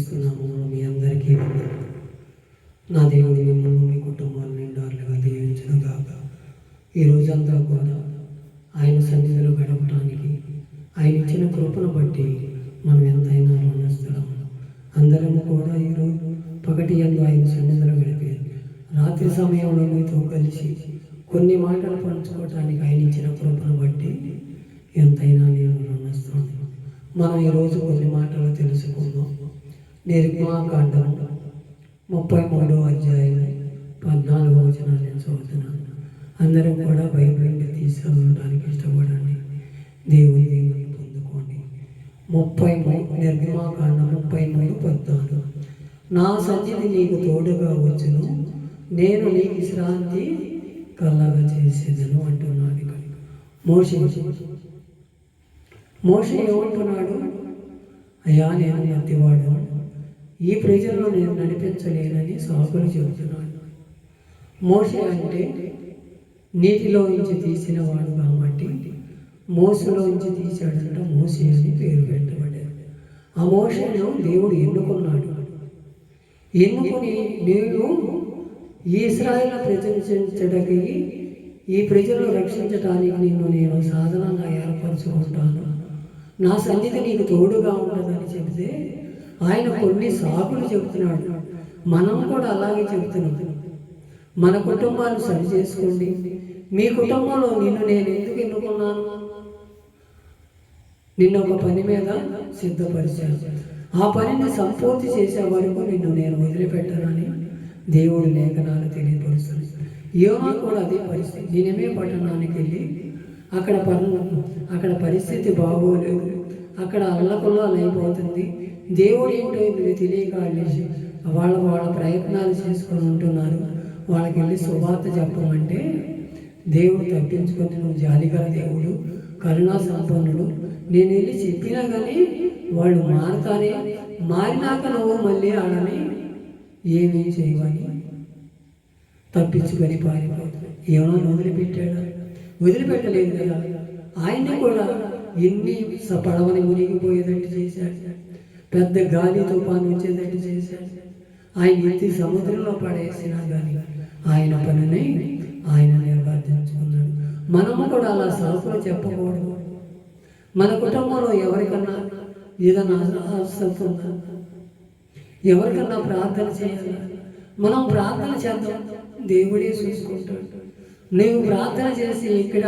యేసుక్రీస్తు నామములో మీ అందరికీ వందనాలు. నా దేవుడు మిమ్మల్ని మీ కుటుంబాలను నిండారులుగా దీవించునుగాక. ఈ రోజంతా కూడా ఆయన సన్నిధిలో గడపడానికి ఆయన ఇచ్చిన కృపను బట్టి మనం ఎంతైనా రుణస్థులం. అందరం కూడా ఈరోజు పగటి యందు ఆయన సన్నిధిలో గడిపి రాత్రి సమయంలో మీతో కలిసి కొన్ని మాటలు పంచుకోవటానికి ఆయన ఇచ్చిన కృపను బట్టి ఎంతైనా నేను రుణస్థులం. మనం ఈరోజు కొన్ని మాటలు తెలుసుకుందాం. నిర్గమాకాండం 33వ అధ్యాయం 14వ వచనాన్ని నేను చదువుతున్నాను. అందరం కూడా బైబిల్ని తీసుకెళ్ళడానికి ఇష్టపడండి. దేవుని పొందుకోండి. నిర్గమాకాండం 33:14. నా సన్నిధి నీకు తోడుగా వచ్చును, నేను నీకు విశ్రాంతి కలగ చేసేదను అంటున్నాడు. ఇక్కడ మోషే ఏమంటున్నాడు? అయ్యా, నేను మత్తివాడు, ఈ ప్రజలను నేను నడిపించలేనని సాకులు చెబుతున్నాడు. మోషే అంటే నీటిలోంచి తీసిన వాడు కాబట్టి మోసలోంచి తీశాడంట మోసే అని పేరు పెట్టబడ్డాడు. ఆ మోషేను దేవుడు ఎన్నుకున్నాడు. ఎన్నుకొని నేను ఈ ఇశ్రాయేలు ప్రజలించడానికి, ఈ ప్రజలను రక్షించడానికి నేను సాధనంగా ఏర్పరచుకుంటాను, నా సన్నిధి నీకు తోడుగా ఉండదని చెబితే ఆయన కొన్ని సాకులు చెబుతున్నాడు. మనం కూడా అలాగే చెబుతున్నాం. మన కుటుంబాలు సరి చేసుకోండి. మీ కుటుంబంలో నిన్ను నేను ఎందుకు ఎన్నుకున్నాను? నిన్ను ఒక పని మీద సిద్ధపరిచాను. ఆ పనిని సంపూర్తి చేసే వరకు నిన్ను నేను వదిలిపెట్టానని దేవుడు లేఖనాలు తెలియపరుస్తుంది. యోనా కూడా అదే పరిస్థితి. నేనేమే పట్టణానికి వెళ్ళి అక్కడ పరిస్థితి బాగోలేదు, అక్కడ అల్లకొల్లాలు అయిపోతుంది. దేవుడు ఏంటో ఇది తెలియక వాళ్ళ ప్రయత్నాలు చేసుకొని ఉంటున్నారు. వాళ్ళకి వెళ్ళి శుభార్త చెప్పమంటే దేవుడు తప్పించుకొని, నువ్వు జాలిగల దేవుడు, కరుణా సంపన్నుడు, నేను వెళ్ళి చెప్పినా కానీ వాళ్ళు మారుతారే, మారినాక నువ్వు మళ్ళీ ఆడని ఏమీ చేయవని తప్పించుకొని పారిపోతాడు. ఏమైనా వదిలిపెట్టలేదు కదా. ఆయన్ని కూడా ఎన్ని పడవని మునిగిపోయేటట్టు చేశాడు, పెద్ద గాలి తుఫాను వచ్చేటట్టు చేశాడు. ఆయన ఎత్తి సముద్రంలో పడేసినా కానీ ఆయన పనిని ఆయన నిర్వర్తించుకున్నాడు. మనము కూడా అలా సాకులు చెప్పకూడదు. మన కుటుంబంలో ఎవరికన్నా ఏదైనా అవసరం ఉందా, ఎవరికన్నా ప్రార్థన చేయాలా, మనం ప్రార్థన చేద్దాం, దేవుడే చూసుకుంటాడు. నువ్వు ప్రార్థన చేసి ఇక్కడ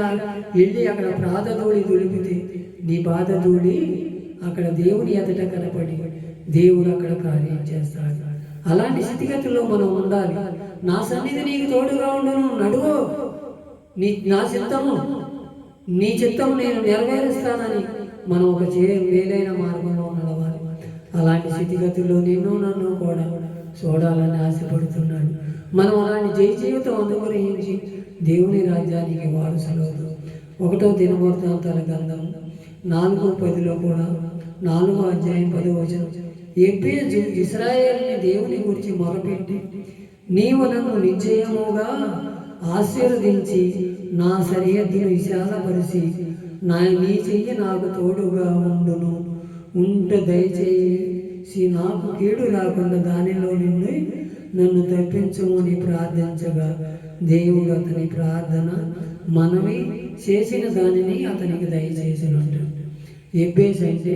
వెళ్ళి అక్కడ ప్రార్థనోడి దులిపితే నీ బాధ దూడి అక్కడ దేవుని ఎదుట కనపడి దేవుడు అక్కడ కార్యం చేస్తాడు. అలాంటి స్థితిగతుల్లో మనం ఉండాలి. నా సన్నిధి నీకు తోడుగా ఉండును, నడువు, నా చిత్తము నీ చిత్తము నేను నెరవేరుస్తానని మనం ఒక మేలైన మార్గంలో నడవాలి. అలాంటి స్థితిగతుల్లో నన్ను కూడా చూడాలని ఆశపడుతున్నాడు. మనం అలాంటి జీవితం అనుగ్రహించి దేవుని రాజ్యానికి వారసులు. 1వ దినవృత్తాంతాల గ్రంథం 4:10 కూడా 4వ అధ్యాయం 10వ వచనం. ఎబ్బేజు ఇశ్రాయేలుని దేవుని గురించి మొరపెట్టి, నీవు నన్ను నిశ్చయముగా ఆశీర్వదించి నా సరిహద్దును విశాలపరిచి నీ చెయ్యి నాకు తోడుగా దయచేసి నాకు కీడు రాకుండా దానిలో నిన్ను నన్ను తప్పించమని ప్రార్థించగా దేవుడు అతని ప్రార్థన మనమే చేసిన దానిని అతనికి దయచేసినట్టు. ఎబ్బేజు అంటే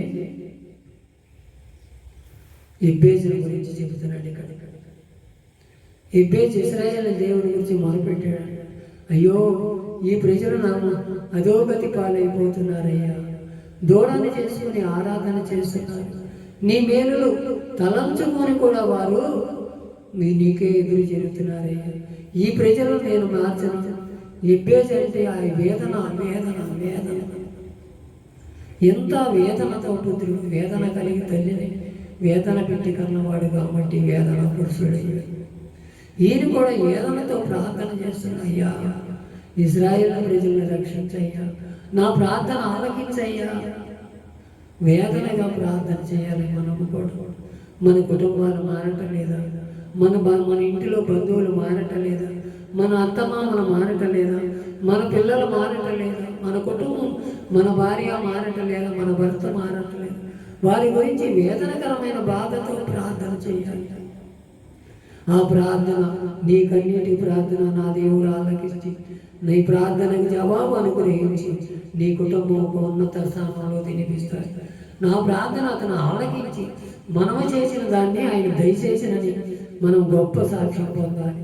ఎబ్బేజుల గురించి చెబుతున్నాడు ఇక్కడ. ఎబ్బేజు ఇశ్రాయేలు దేవుడి గురించి మొదలుపెట్టాడు. అయ్యో, ఈ ప్రజలు నాకు అధోగతి పాలైపోతున్నారయ్యా, దూడని చేసుకుని ఆరాధన చేస్తున్నారు, నీ మేలులు తలంచుకొని కూడా వారు నీకే ఎదురు జరుగుతున్నారయ్యా, ఈ ప్రజలు నేను మార్చను. ఎబ్బేజు అంటే ఆ వేదన ఎంత వేదనతో పుత్రుడు, వేదన కలిగి తల్లిని వేదన పెట్టి కన్నవాడు కాబట్టి వేదన పురుషుడయ్యాడు. ఈయన కూడా వేదనతో ప్రార్థన చేస్తున్నాడు. అయ్యా, ఇశ్రాయేలు ప్రజలను రక్షించయ్యా, నా ప్రార్థన ఆలకించయ్యా. వేదనగా ప్రార్థన చేయాలి. మనము కూడా మన కుటుంబాలు మారటం లేదా, మన ఇంటిలో బంధువులు మారటం లేదా, మన అత్తమామలు మారటం లేదా, మన పిల్లలు మారటం లేదా, మన కుటుంబం, మన భార్య మారటం లేదా, మన భర్త మారటం లేదా, వారి గురించి వేదనకరమైన బాధతో ప్రార్థన ఆ ప్రార్థన నీ కన్నీటి ప్రార్థన నా దేవుడు ఆలకించి నీ ప్రార్థనకు జవాబు అనుగ్రహించి నీ కుటుంబం ఒక ఉన్నత స్థానంలో తినిపిస్తాడు. నా ప్రార్థన అతను ఆలకించి మనము చేసిన దాన్ని ఆయన దయచేసినని మనం గొప్ప సాక్ష్యం పొందాలి.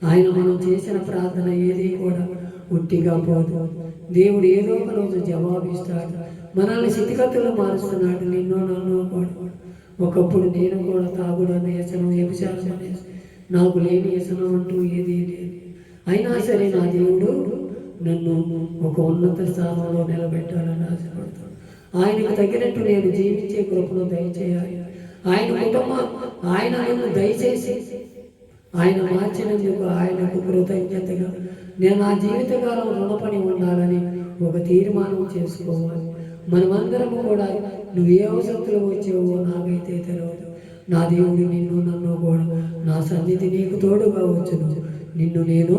ఆయన మనం చేసిన ప్రార్థన ఏది కూడా ఉట్టిగా పోదు. దేవుడు ఏదో ఒక రోజు జవాబిస్తాడు. మనల్ని స్థితిగతులు మారుస్తున్నాడు. నిన్ను నన్ను కూడా. ఒకప్పుడు నేను కూడా తాగుడు అనే వ్యసనం, వ్యభిచారం అనే నాకు లేని వ్యసనం అంటూ ఏది లేదు. అయినా సరే నా దేవుడు నన్ను ఒక ఉన్నత స్థానంలో నిలబెట్టాలని ఆశపడతాడు. ఆయనకు తగినట్టు నేను జీవించే కృపను దయచేయాలి. ఆయన కుటుంబం ఆయన నన్ను దయచేసి ఆయన మార్చినందుకు ఆయనకు కృతజ్ఞతగా నేను నా జీవితకాలం రుణపడి ఉండాలని ఒక తీర్మానం చేసుకోవాలి. మనమందరము కూడా నువ్వు ఏ అవసరంలో వచ్చావో నాకైతే తెలియదు. నా దేవుడు నిన్ను నన్ను కూడా నా సన్నిధి నీకు తోడుగా వచ్చును. నిన్ను నేను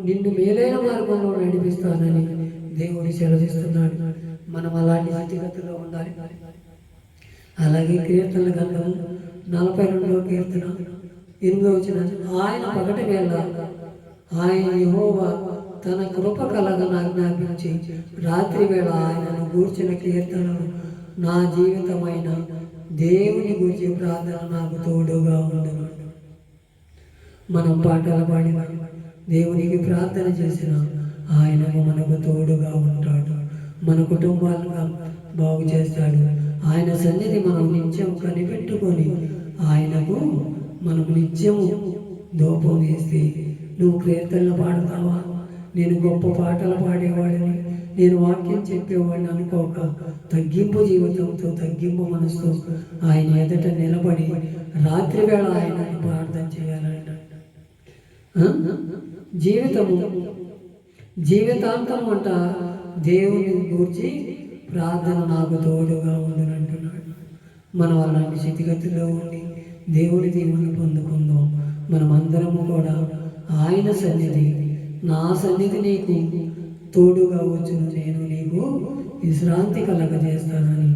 నిన్ను మేలైన మార్గంలో నడిపిస్తానని దేవుడు సెలవిస్తున్నాడు. మనం అలాంటి స్థితిగతిలో ఉండాలి. అలాగే కీర్తనల గ్రంథం 42వ కీర్తన 8వ వచనం, ఆయన పగటి వేళ ఆయన యెహోవా తన కృప కలగను ఆజ్ఞాపించి రాత్రి వేళ ఆయనను గూర్చిన కీర్తనలు నా జీవితమైన దేవుని గురించి ప్రార్థన నాకు తోడుగా ఉండను. మనం పాటలు పాడి దేవునికి ప్రార్థన చేసిన ఆయనకు మనకు తోడుగా ఉంటాడు. మన కుటుంబాలను బాగు చేస్తాడు. ఆయన సన్నిధి మనం నిత్యం కనిపెట్టుకొని ఆయనకు మనం నిత్యము దూపం వేస్తే, నువ్వు కీర్తనలు పాడతావా? నేను గొప్ప పాటలు పాడేవాడిని, నేను వాక్యం చెప్పేవాడిని అనుకోక తగ్గింపు జీవితంతో తగ్గింపు మనసుతో ఆయన ఎదుట నిలబడి రాత్రి వేళ ఆయన ప్రార్థన చేయాలంట. జీవితాంతం అంట దేవుని గురించి ప్రార్థన నాకు తోడుగా ఉండునంటున్నాడు. మనం అలాంటి స్థితిగతిలో ఉండి దేవుని దీవుని పొందుకుందాం. మనం అందరము కూడా ఆయన సన్నిధి, నా సన్నిధి నీకు తోడుగా వచ్చును, నేను నీకు విశ్రాంతి కలగజేస్తానని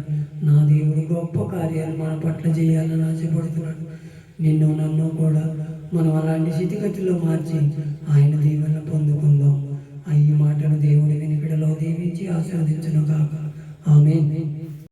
నా దేవుడు గొప్ప కార్యాలు మన పట్ల చేయాలని ఆశపడుతున్నాడు. నిన్ను నన్ను కూడా మనం అలాంటి స్థితిగతిలో మార్చి ఆయన దీవెనలు పొందుకుందాం. ఈ మాటను దేవుడి వినికిడిలో దీవించి ఆశీర్వదించును గాక. ఆమేన్.